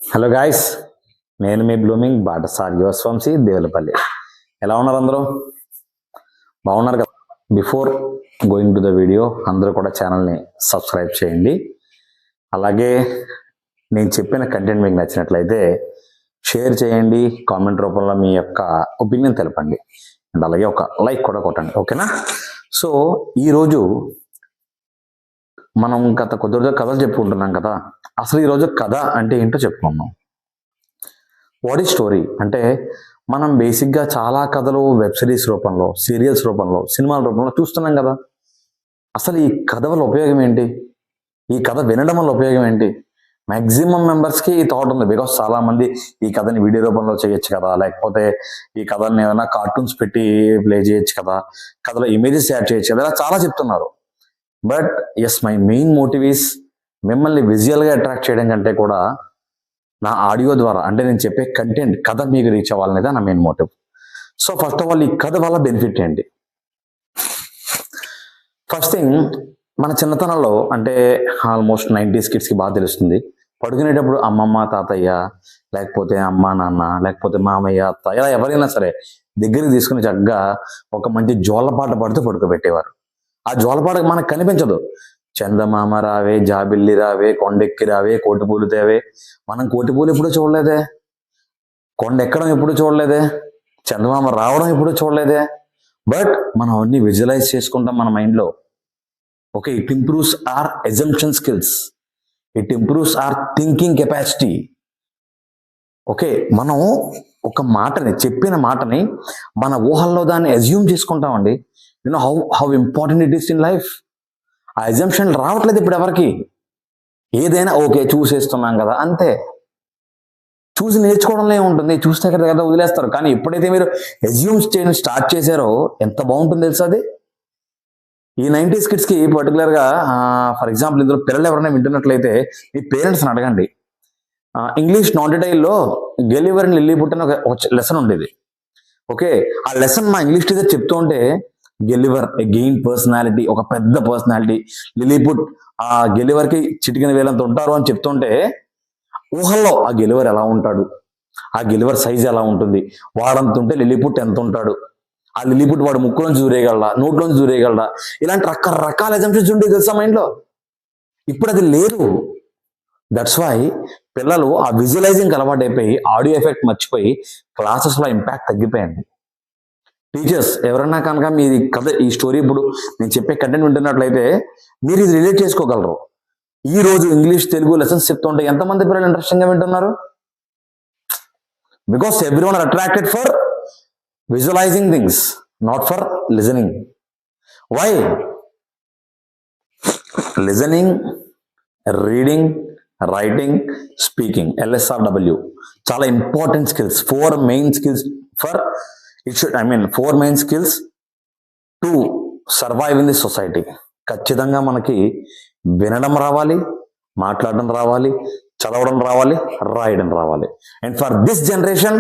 Hello guys, నేను మీ blooming బాటసార్ యువస్వంశీ Devulapalli. ఎలా ఉన్నారు అందరూ? బాగున్నారు కదా? Before going to the video, అందరూ కూడా ఛానల్ని సబ్స్క్రైబ్ చేయండి. అలాగే నేను చెప్పిన కంటెంట్ మీకు నచ్చినట్లయితే షేర్ చేయండి, కామెంట్ రూపంలో మీ యొక్క ఒపీనియన్ తెలపండి, అండ్ అలాగే ఒక లైక్ కూడా కొట్టండి, ఓకేనా? సో ఈరోజు మనం గత కొద్ది రోజులు కథలు చెప్పుకుంటున్నాం కదా. అసలు ఈరోజు కథ అంటే ఏంటో చెప్పుకున్నాం. వాట్ ఈజ్ స్టోరీ అంటే, మనం బేసిక్గా చాలా కథలు వెబ్ సిరీస్ రూపంలో, సీరియల్స్ రూపంలో, సినిమాల రూపంలో చూస్తున్నాం కదా. అసలు ఈ కథ వల్ల ఉపయోగం ఏంటి? ఈ కథ వినడం వల్ల ఉపయోగం ఏంటి? మ్యాక్సిమం మెంబర్స్కి ఈ థాట్ ఉంది. బికాస్ చాలా మంది ఈ కథని వీడియో రూపంలో చేయొచ్చు కదా, లేకపోతే ఈ కథని ఏదైనా కార్టూన్స్ పెట్టి ప్లే చేయొచ్చు కదా, కథలో ఇమేజెస్ యాడ్ చేయొచ్చు కదా, ఇలా చాలా చెప్తున్నారు. But yes, my main motive is మిమ్మల్ని విజువల్గా అట్రాక్ట్ చేయడం కంటే కూడా నా ఆడియో ద్వారా, అంటే నేను చెప్పే కంటెంట్ కథ మీకు రీచ్ అవ్వాలనేది నా main motive. So first of all, ఈ కథ వల్ల బెనిఫిట్ ఏంటి? ఫస్ట్ థింగ్, మన చిన్నతనంలో అంటే ఆల్మోస్ట్ 90s కిడ్స్కి బాగా తెలుస్తుంది. పడుకునేటప్పుడు అమ్మమ్మ తాతయ్య, లేకపోతే అమ్మ నాన్న, లేకపోతే మామయ్య అత్త, ఇలా ఎవరైనా సరే దగ్గరికి తీసుకుని చక్కగా ఒక మంచి జోలపాట పాడుతూ పడుకోబెట్టేవారు. ఆ జోలపాట మనకు కనిపించదు. చందమామ రావే, జాబిల్లి రావే, కొండెక్కి రావే, కోటిపూలు తేవే. మనం కోటిపూలు ఎప్పుడూ చూడలేదే, కొండ ఎక్కడం ఎప్పుడు చూడలేదే, చందమామ రావడం ఎప్పుడు చూడలేదే. బట్ మనం అన్ని విజువలైజ్ చేసుకుంటాం మన మైండ్లో. Okay, it improves our assumption skills, it improves our thinking capacity. Okay, మనం ఒక మాటని, చెప్పిన మాటని మన ఊహల్లో దాన్ని అజ్యూమ్ చేసుకుంటామండి. You know how important it is in life. ఆ అజంప్షన్ రావట్లేదు ఇప్పుడు ఎవరికి. ఏదైనా ఓకే చూసేస్తున్నాం కదా, అంతే. చూసి నేర్చుకోవడంలో ఏముంటుంది, చూస్తే కదా వదిలేస్తారు. కానీ ఎప్పుడైతే మీరు అజ్యూమ్స్ చేయడం స్టార్ట్ చేశారో ఎంత బాగుంటుంది తెలుసా అది. ఈ 90s కిడ్స్కి పర్టికులర్గా, ఫర్ ఎగ్జాంపుల్ ఇందులో పిల్లలు ఎవరైనా వింటున్నట్లయితే మీ పేరెంట్స్ని అడగండి. ఇంగ్లీష్ నాటిటైల్లో గెలివర్ అండ్ లిల్లీ పుట్టిన ఒక లెసన్ ఉండేది. ఓకే, ఆ లెసన్ మా ఇంగ్లీష్ టీచర్ చెప్తూ ఉంటే, గెలివర్ ఏ గెయిన్ పర్సనాలిటీ, ఒక పెద్ద పర్సనాలిటీ. లిలీపుట్ ఆ గెలివర్కి చిటికిన వేలంత ఉంటారు అని చెప్తుంటే, ఊహల్లో ఆ గెలివర్ ఎలా ఉంటాడు, ఆ గెలివర్ సైజ్ ఎలా ఉంటుంది, వాడంత ఉంటే లిలీపుట్ ఎంత ఉంటాడు, ఆ లిలీపుట్ వాడు ముక్కులోంచి దూరేయగలడా, నోట్లోంచి దూరేయగలడా, ఇలాంటి రకరకాల ఎగ్జాంప్షన్స్ ఉండేది తెలుసా మైండ్లో. ఇప్పుడు అది లేదు. దట్స్ వై పిల్లలు ఆ విజువలైజింగ్ అలవాటు అయిపోయి ఆడియో ఎఫెక్ట్ మర్చిపోయి క్లాసెస్లో ఇంపాక్ట్ తగ్గిపోయింది. టీచర్స్ ఎవరన్నా కనుక మీది కథ, ఈ స్టోరీ ఇప్పుడు నేను చెప్పే కంటెంట్ వింటున్నట్లయితే మీరు ఇది రిలేట్ చేసుకోగలరు. ఈ రోజు ఇంగ్లీష్ తెలుగు లెసన్స్ చెప్తుంటే ఎంతమంది పిల్లలు ఇంట్రెస్టింగ్గా వింటున్నారు? Because everyone are attracted for visualizing things, not for listening. Why? Listening, reading, writing, speaking, LSRW చాలా important skills. 4 main skills for it should, I mean 4 main skills to survive in the society. ఖచ్చితంగా మనకి వినడం రావాలి, మాట్లాడడం రావాలి, చదవడం రావాలి, రాయడం రావాలి. And for this generation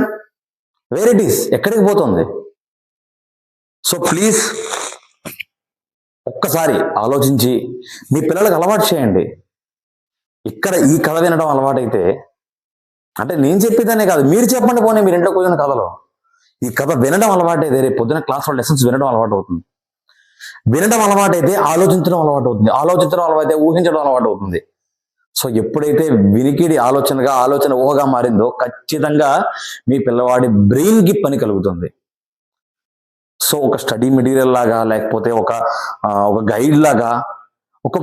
wear it is, ఎక్కడికి పోతుంది? సో ప్లీజ్ ఒక్కసారి ఆలోచించి మీ పిల్లలకు అలవాటు చేయండి. ఇక్కడ ఈ కథ వినడం అలవాటైతే, అంటే నేను చెప్పేదానే కాదు, మీరు చెప్పండి, పోనీ మీరు ఇంట్లో కూర్చున్న కథలో ఈ కథ వినడం అలవాటైతే రేపు పొద్దున క్లాస్లో లెసన్స్ వినడం అలవాటు అవుతుంది. వినడం అలవాటైతే ఆలోచించడం అలవాటు అవుతుంది. ఆలోచించడం అలవాటైతే ఊహించడం అలవాటు అవుతుంది. సో ఎప్పుడైతే వినికిడి ఆలోచనగా, ఆలోచన ఊహగా మారిందో ఖచ్చితంగా మీ పిల్లవాడి బ్రెయిన్కి పని కలుగుతుంది. సో ఒక స్టడీ మెటీరియల్ లాగా, లేకపోతే ఒక గైడ్ లాగా, ఒక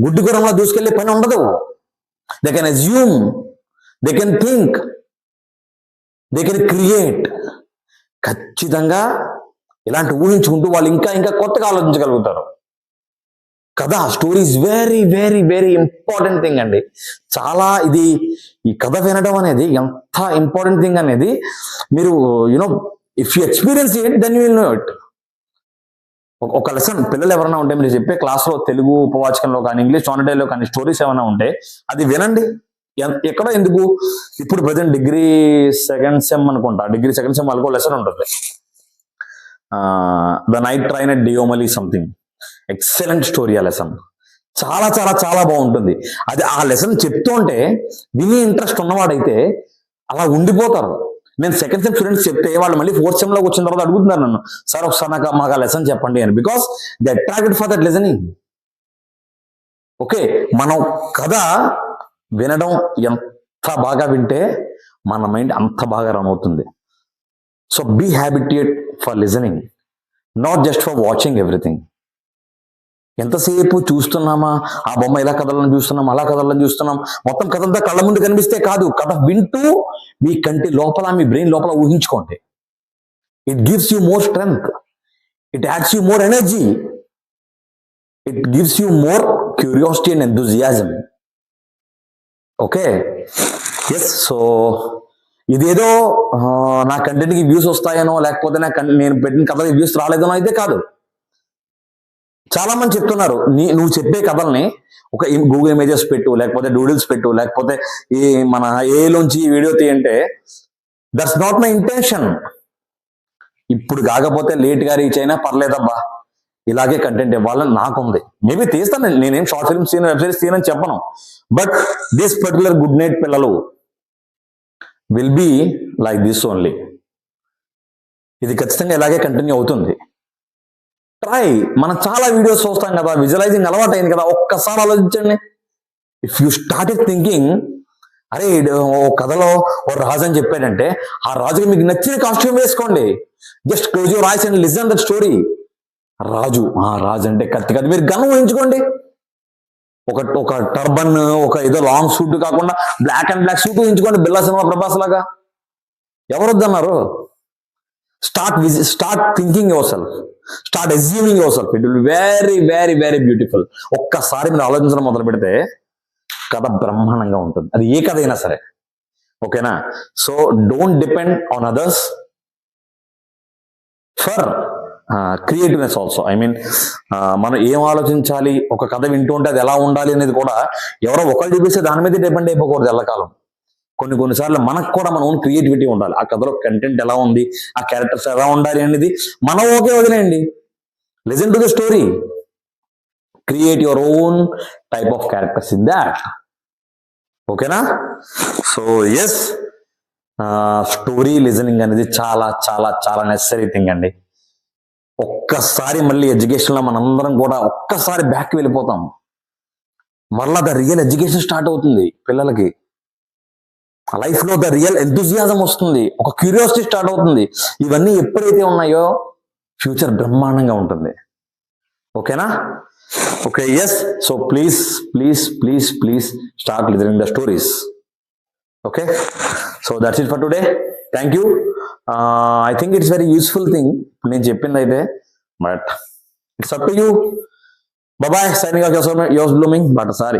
గుడ్డి గురంలా దూసుకెళ్లే పని ఉండదు. They can assume, they can think, they can create. ఖచ్చితంగా ఇలాంటి ఊహించుకుంటూ వాళ్ళు ఇంకా ఇంకా కొత్తగా ఆలోచించగలుగుతారు. కథ, story is very very very important thing అండి. చాలా ఇది, ఈ కథ వినడం అనేది ఎంత ఇంపార్టెంట్ థింగ్ అనేది మీరు you know if you experience it then you will know it. ఒక లెసన్ పిల్లలు ఎవరైనా ఉంటే మీరు చెప్పే క్లాస్లో తెలుగు ఉపవాచకంలో కానీ, ఇంగ్లీష్ నాటిటైల్లో కానీ స్టోరీస్ ఏమైనా ఉంటే అది వినండి. ఎక్కడ ఎందుకు, ఇప్పుడు ప్రజెంట్ డిగ్రీ సెకండ్ సెమ్ అనుకుంటా, డిగ్రీ సెకండ్ సెమ్ వాళ్ళకు లెసన్ ఉంటుంది, the night train at Deomali something. Excellent story ఆ లెసన్. చాలా చాలా చాలా బాగుంటుంది. అది ఆ లెసన్ చెప్తూ ఉంటే విని ఇంట్రెస్ట్ ఉన్నవాడైతే అలా ఉండిపోతారు. నేను సెకండ్ సెమ్ స్టూడెంట్స్ చెప్తే వాళ్ళు మళ్ళీ ఫోర్త్ సెమ్ లోకి వచ్చిన తర్వాత అడుగుతున్నారు నన్ను, సార్ ఒకసారి మాకు ఆ లెసన్ చెప్పండి అని. Because they attracted for that listening. Okay, మనం కథ వినడం ఎంత బాగా వింటే మన మైండ్ అంత బాగా రన్ అవుతుంది. So be habituate for listening, not just for watching everything. ఎంతసేపు చూస్తున్నామా, ఆ బొమ్మ ఇలా కథలను చూస్తున్నాం, అలా కథలను చూస్తున్నాం, మొత్తం కథంతా కళ్ళ ముందు కనిపిస్తే కాదు, కథ వింటూ మీ కంటి లోపల, మీ బ్రెయిన్ లోపల ఊహించుకోండి. It gives you more strength, it adds you more energy, it gives you more curiosity and enthusiasm. Okay, yes. So ఇదేదో నా కంటెంట్కి వ్యూస్ వస్తాయనో, లేకపోతే నేను పెట్టిన కథకి వ్యూస్ రాలేదనో అయితే కాదు. చాలా మంది చెప్తున్నారు, నువ్వు చెప్పే కథల్ని ఒక గూగుల్ ఇమేజెస్ పెట్టు, లేకపోతే డూడిల్స్ పెట్టు, లేకపోతే ఈ మన ఏలోంచి వీడియో తీయంటే దట్స్ నాట్ మై ఇంటెన్షన్. ఇప్పుడు కాకపోతే లేట్గా రీచ్ అయినా పర్లేదబ్బా, ఇలాగే కంటెంట్ ఇవ్వాలని నాకుంది. మేబీ తీస్తాను, నేనేం షార్ట్ ఫిల్మ్స్ తీయను, వెబ్ సిరీస్ తీయనని చెప్పను. But this particular good night పిల్లలు will be like this only. ఇది ఖచ్చితంగా ఇలాగే కంటిన్యూ అవుతుంది. ట్రై. మనం చాలా వీడియోస్ చూస్తాం కదా, విజువలైజింగ్ అలవాటు అయింది కదా, ఒక్కసారి ఆలోచించండి. ఇఫ్ యూ స్టార్టెడ్ థింకింగ్, అరే ఓ కథలో ఓ రాజు అని చెప్పాడంటే ఆ రాజుకి మీకు నచ్చిన కాస్ట్యూమ్ వేసుకోండి. Just close your eyes and listen that story. Raju అంటే కత్తి కదా, మీరు గన్ ఊహించుకోండి. ఒక టర్బన్, ఒక ఏదో లాంగ్ సూట్ కాకుండా బ్లాక్ అండ్ బ్లాక్ సూట్ ఊహించుకోండి, బిల్లా సినిమా ప్రభాస్ లాగా. ఎవరు వద్దన్నారు? Start thinking your self, start assuming your self. It will be very very very beautiful. ఒక్కసారి మీరు ఆలోచించడం మొదలు పెడితే కథ బ్రహ్మాండంగా ఉంటుంది, అది ఏ కథ అయినా సరే. ఓకేనా? So don't depend on others for creativeness also. I mean మనం ఏం ఆలోచించాలి, ఒక కథ వింటూ ఉంటే అది ఎలా ఉండాలి అనేది కూడా ఎవరో ఒకళ్ళు చూపిస్తే దాని మీద డిపెండ్ అయిపోకూడదు ఎల్లకాలం. కొన్నిసార్లు మనకు కూడా మన ఓన్ క్రియేటివిటీ ఉండాలి. ఆ కథలో కంటెంట్ ఎలా ఉంది, ఆ క్యారెక్టర్స్ ఎలా ఉండాలి అనేది మనం ఓకే వదిలేయండి. Listen to the story, create your own type of characters in that. ఓకేనా? సో ఎస్, స్టోరీ లిజనింగ్ అనేది చాలా చాలా చాలా నెసరీ థింగ్ అండి. ఒక్కసారి మళ్ళీ ఎడ్యుకేషన్లో మనందరం కూడా ఒక్కసారి బ్యాక్ వెళ్ళిపోతాం. మళ్ళా ద రియల్ ఎడ్యుకేషన్ స్టార్ట్ అవుతుంది పిల్లలకి. లైఫ్లో ద రియల్ ఎంథూజియాజం వస్తుంది, ఒక క్యూరియాసిటీ స్టార్ట్ అవుతుంది. ఇవన్నీ ఎప్పుడైతే ఉన్నాయో ఫ్యూచర్ బ్రహ్మాండంగా ఉంటుంది. ఓకేనా? Okay, yes. So please please please please start listening the stories. Okay, so that's it for today. Thank you. I think it's very useful thing నేను చెప్పింది అయితే, but it's up to you. Bye, signing off yours blooming. But sorry.